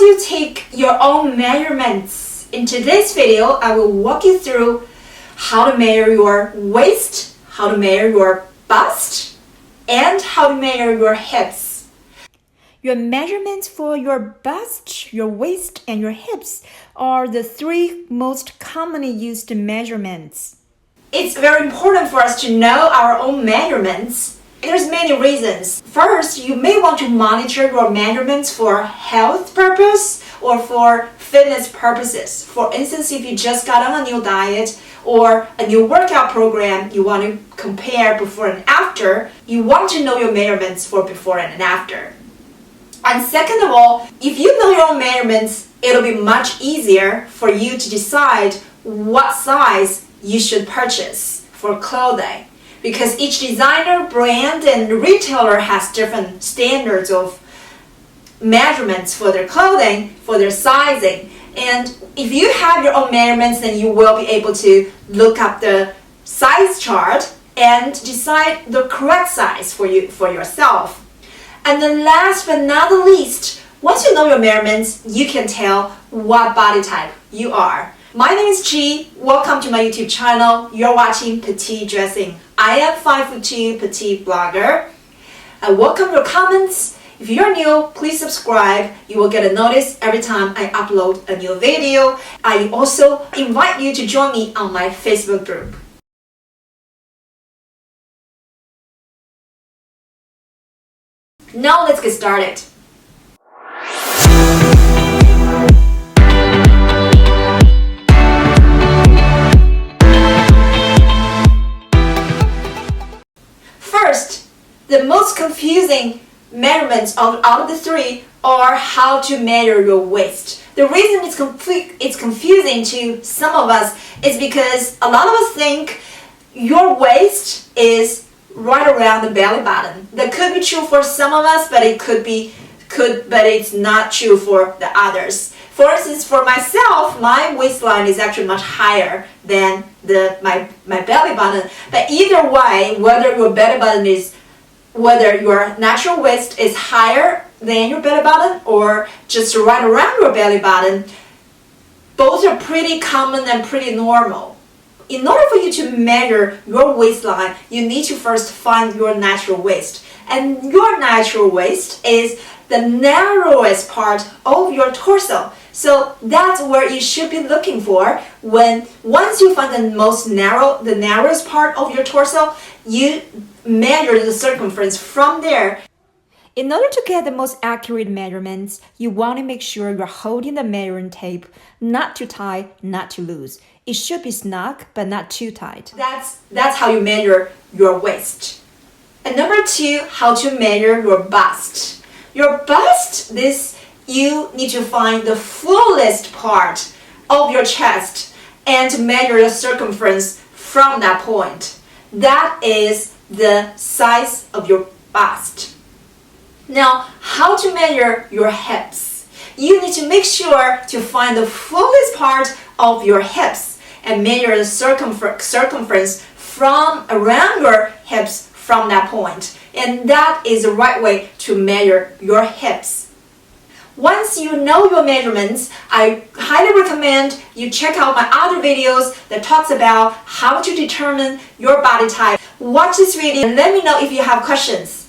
you take your own measurements. In today's video, I will walk you through how to measure your waist, how to measure your bust, and how to measure your hips. Your measurements for your bust, your waist, and your hips are the three most commonly used measurements. It's very important for us to know our own measurements. There's many reasons. First, you may want to monitor your measurements for health purpose or for fitness purposes. For instance, if you just got on a new diet or a new workout program, you want to compare before and after, you want to know your measurements for before and after. And second of all, if you know your own measurements, it'll be much easier for you to decide what size you should purchase for clothing. Because each designer, brand, and retailer has different standards of measurements for their clothing, for their sizing. And if you have your own measurements, then you will be able to look up the size chart and decide the correct size for yourself. And then last but not the least, once you know your measurements, you can tell what body type you are. My name is Chi. Welcome to my YouTube channel. You're watching Petite Dressing. I am 5'2" petite blogger. I welcome your comments. If you're new, please subscribe. You will get a notice every time I upload a new video. I also invite you to join me on my Facebook group. Now let's get started. First, the most confusing measurements out of the three are how to measure your waist. The reason it's confusing to some of us is because a lot of us think your waist is right around the belly button. That could be true for some of us, but but it's not true for the others. For instance, for myself, my waistline is actually much higher than my belly button. But either way, whether your natural waist is higher than your belly button or just right around your belly button, both are pretty common and pretty normal. In order for you to measure your waistline, you need to first find your natural waist. And your natural waist is the narrowest part of your torso. So that's where you should be looking for. Once you find the narrowest part of your torso, you measure the circumference from there. In order to get the most accurate measurements, you want to make sure you're holding the measuring tape not too tight, not too loose. It should be snug, but not too tight. That's how you measure your waist. And number two, how to measure your bust. Your bust, you need to find the fullest part of your chest and measure the circumference from that point. That is the size of your bust. Now, how to measure your hips? You need to make sure to find the fullest part of your hips and measure the circumference from around your hips from that point. And that is the right way to measure your hips. Once you know your measurements, I highly recommend you check out my other videos that talks about how to determine your body type. Watch this video and let me know if you have questions.